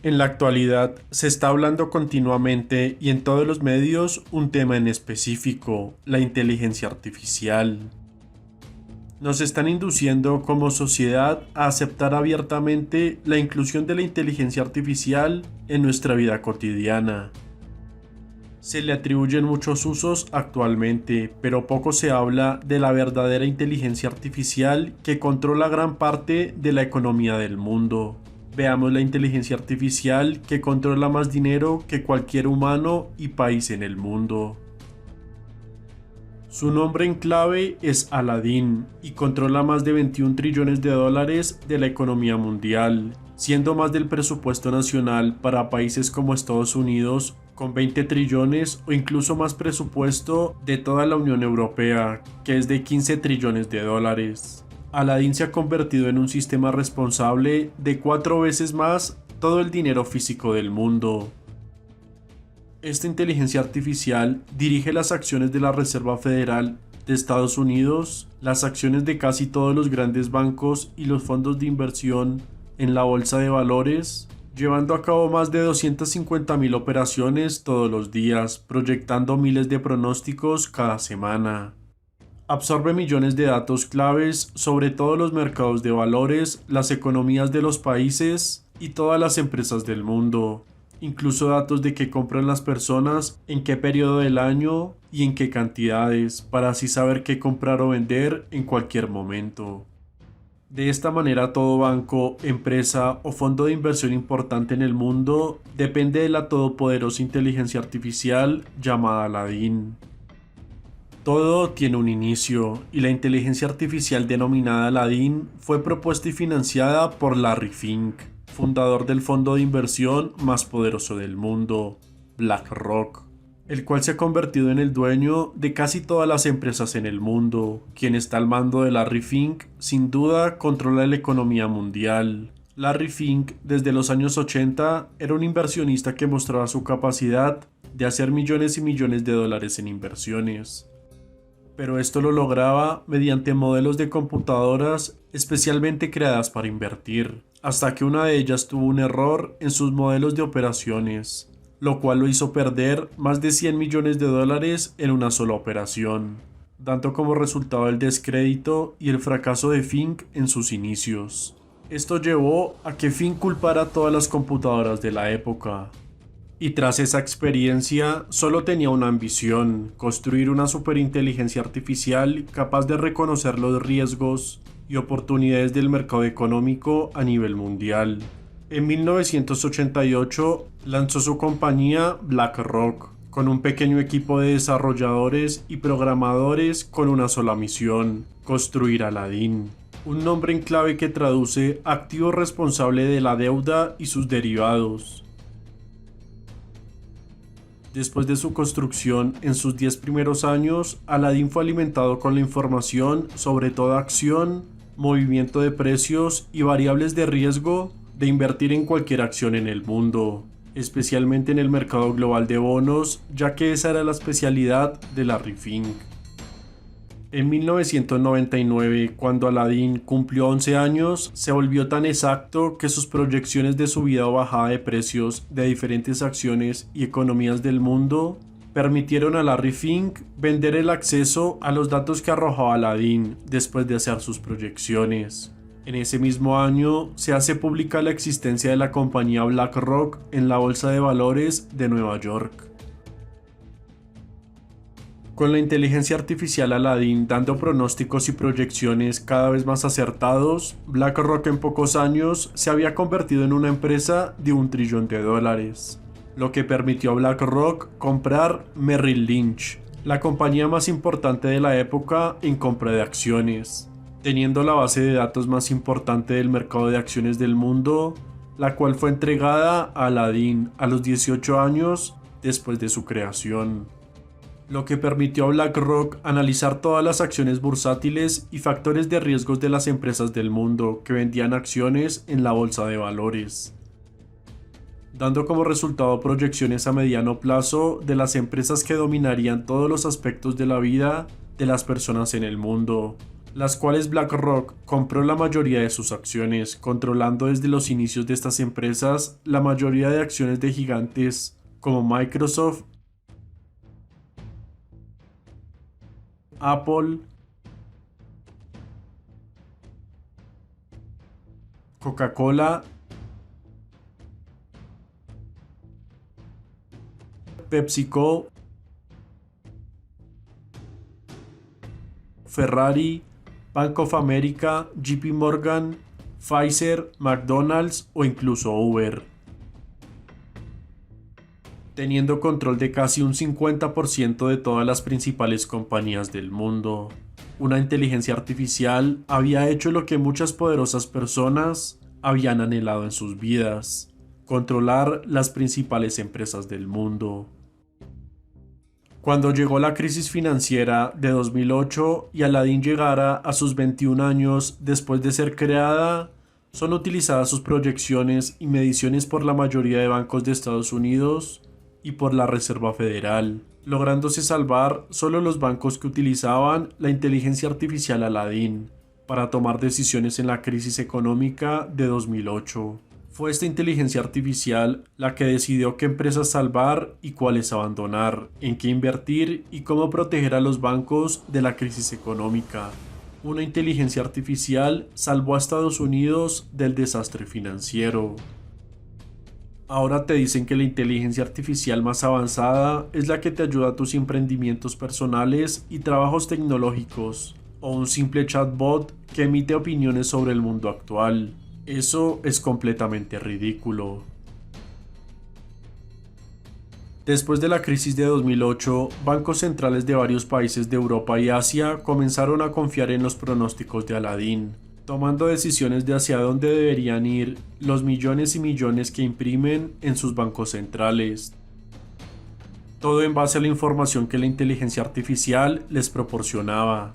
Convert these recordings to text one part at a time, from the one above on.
En la actualidad se está hablando continuamente y en todos los medios un tema en específico, la inteligencia artificial. Nos están induciendo como sociedad a aceptar abiertamente la inclusión de la inteligencia artificial en nuestra vida cotidiana. Se le atribuyen muchos usos actualmente, pero poco se habla de la verdadera inteligencia artificial que controla gran parte de la economía del mundo. Veamos la inteligencia artificial que controla más dinero que cualquier humano y país en el mundo. Su nombre en clave es Aladdin y controla más de 21 trillones de dólares de la economía mundial, siendo más del presupuesto nacional para países como Estados Unidos, con 20 trillones o incluso más presupuesto de toda la Unión Europea, que es de 15 trillones de dólares. Aladdin se ha convertido en un sistema responsable de 4 veces más todo el dinero físico del mundo. Esta inteligencia artificial dirige las acciones de la Reserva Federal de Estados Unidos, las acciones de casi todos los grandes bancos y los fondos de inversión en la bolsa de valores, llevando a cabo más de 250.000 operaciones todos los días, proyectando miles de pronósticos cada semana. Absorbe millones de datos claves sobre todos los mercados de valores, las economías de los países y todas las empresas del mundo, incluso datos de qué compran las personas, en qué periodo del año y en qué cantidades, para así saber qué comprar o vender en cualquier momento. De esta manera todo banco, empresa o fondo de inversión importante en el mundo depende de la todopoderosa inteligencia artificial llamada Aladdin. Todo tiene un inicio, y la inteligencia artificial denominada Aladdin fue propuesta y financiada por Larry Fink, fundador del fondo de inversión más poderoso del mundo, BlackRock, el cual se ha convertido en el dueño de casi todas las empresas en el mundo. Quien está al mando de Larry Fink, sin duda, controla la economía mundial. Larry Fink, desde los años 80, era un inversionista que mostraba su capacidad de hacer millones y millones de dólares en inversiones. Pero esto lo lograba mediante modelos de computadoras especialmente creadas para invertir, hasta que una de ellas tuvo un error en sus modelos de operaciones, lo cual lo hizo perder más de 100 millones de dólares en una sola operación, dando como resultado el descrédito y el fracaso de Fink en sus inicios. Esto llevó a que Fink culpara a todas las computadoras de la época. Y tras esa experiencia, solo tenía una ambición: construir una superinteligencia artificial capaz de reconocer los riesgos y oportunidades del mercado económico a nivel mundial. En 1988 lanzó su compañía BlackRock, con un pequeño equipo de desarrolladores y programadores con una sola misión: construir Aladdin. Un nombre en clave que traduce activo responsable de la deuda y sus derivados. Después de su construcción, en sus 10 primeros años, Aladdin fue alimentado con la información sobre toda acción, movimiento de precios y variables de riesgo de invertir en cualquier acción en el mundo, especialmente en el mercado global de bonos, ya que esa era la especialidad de Larry Fink. En 1999, cuando Aladdin cumplió 11 años, se volvió tan exacto que sus proyecciones de subida o bajada de precios de diferentes acciones y economías del mundo permitieron a Larry Fink vender el acceso a los datos que arrojaba Aladdin después de hacer sus proyecciones. En ese mismo año se hace pública la existencia de la compañía BlackRock en la Bolsa de Valores de Nueva York. Con la inteligencia artificial Aladdin dando pronósticos y proyecciones cada vez más acertados, BlackRock en pocos años se había convertido en una empresa de $1 trillón, lo que permitió a BlackRock comprar Merrill Lynch, la compañía más importante de la época en compra de acciones, teniendo la base de datos más importante del mercado de acciones del mundo, la cual fue entregada a Aladdin a los 18 años después de su creación, lo que permitió a BlackRock analizar todas las acciones bursátiles y factores de riesgos de las empresas del mundo que vendían acciones en la bolsa de valores, dando como resultado proyecciones a mediano plazo de las empresas que dominarían todos los aspectos de la vida de las personas en el mundo, las cuales BlackRock compró la mayoría de sus acciones, controlando desde los inicios de estas empresas la mayoría de acciones de gigantes como Microsoft, Apple, Coca-Cola, PepsiCo, Ferrari, Bank of America, JP Morgan, Pfizer, McDonald's o incluso Uber, teniendo control de casi un 50% de todas las principales compañías del mundo. Una inteligencia artificial había hecho lo que muchas poderosas personas habían anhelado en sus vidas: controlar las principales empresas del mundo. Cuando llegó la crisis financiera de 2008 y Aladdin llegara a sus 21 años después de ser creada, son utilizadas sus proyecciones y mediciones por la mayoría de bancos de Estados Unidos y por la Reserva Federal, lográndose salvar solo los bancos que utilizaban la inteligencia artificial Aladdin para tomar decisiones en la crisis económica de 2008. Fue esta inteligencia artificial la que decidió qué empresas salvar y cuáles abandonar, en qué invertir y cómo proteger a los bancos de la crisis económica. Una inteligencia artificial salvó a Estados Unidos del desastre financiero. Ahora te dicen que la inteligencia artificial más avanzada es la que te ayuda a tus emprendimientos personales y trabajos tecnológicos, o un simple chatbot que emite opiniones sobre el mundo actual. Eso es completamente ridículo. Después de la crisis de 2008, bancos centrales de varios países de Europa y Asia comenzaron a confiar en los pronósticos de Aladdin, tomando decisiones de hacia dónde deberían ir los millones y millones que imprimen en sus bancos centrales. Todo en base a la información que la inteligencia artificial les proporcionaba,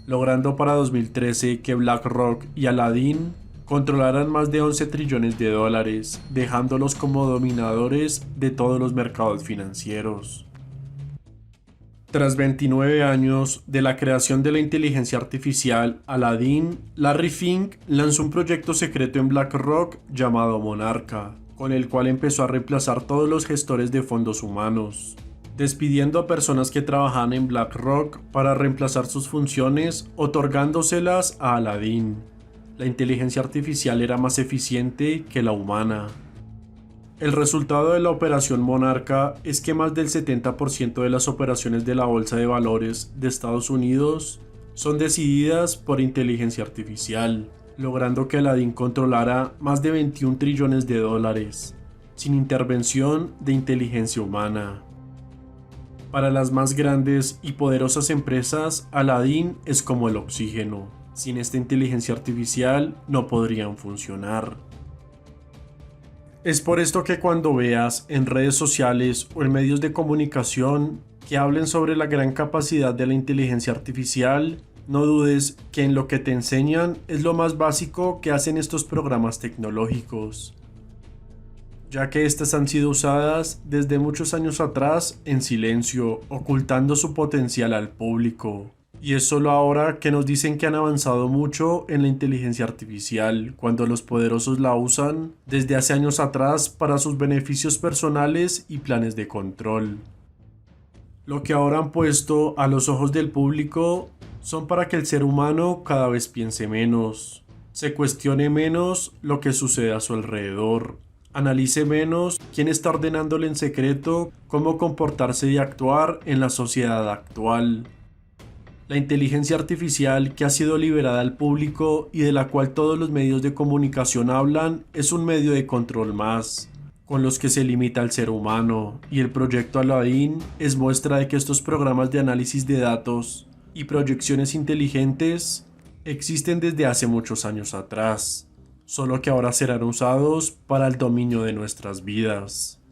logrando para 2013 que BlackRock y Aladdin controlaran más de 11 trillones de dólares, dejándolos como dominadores de todos los mercados financieros. Tras 29 años de la creación de la inteligencia artificial Aladdin, Larry Fink lanzó un proyecto secreto en BlackRock llamado Monarca, con el cual empezó a reemplazar todos los gestores de fondos humanos, despidiendo a personas que trabajaban en BlackRock para reemplazar sus funciones, otorgándoselas a Aladdin. La inteligencia artificial era más eficiente que la humana. El resultado de la operación Monarca es que más del 70% de las operaciones de la Bolsa de Valores de Estados Unidos son decididas por inteligencia artificial, logrando que Aladdin controlara más de 21 trillones de dólares, sin intervención de inteligencia humana. Para las más grandes y poderosas empresas, Aladdin es como el oxígeno. Sin esta inteligencia artificial no podrían funcionar. Es por esto que cuando veas en redes sociales o en medios de comunicación que hablen sobre la gran capacidad de la inteligencia artificial, no dudes que en lo que te enseñan es lo más básico que hacen estos programas tecnológicos, ya que estas han sido usadas desde muchos años atrás en silencio, ocultando su potencial al público. Y es solo ahora que nos dicen que han avanzado mucho en la inteligencia artificial, cuando los poderosos la usan desde hace años atrás para sus beneficios personales y planes de control. Lo que ahora han puesto a los ojos del público son para que el ser humano cada vez piense menos, se cuestione menos lo que sucede a su alrededor, analice menos quién está ordenándole en secreto cómo comportarse y actuar en la sociedad actual. La inteligencia artificial que ha sido liberada al público y de la cual todos los medios de comunicación hablan es un medio de control más, con los que se limita al ser humano, y el proyecto Aladdin es muestra de que estos programas de análisis de datos y proyecciones inteligentes existen desde hace muchos años atrás, solo que ahora serán usados para el dominio de nuestras vidas.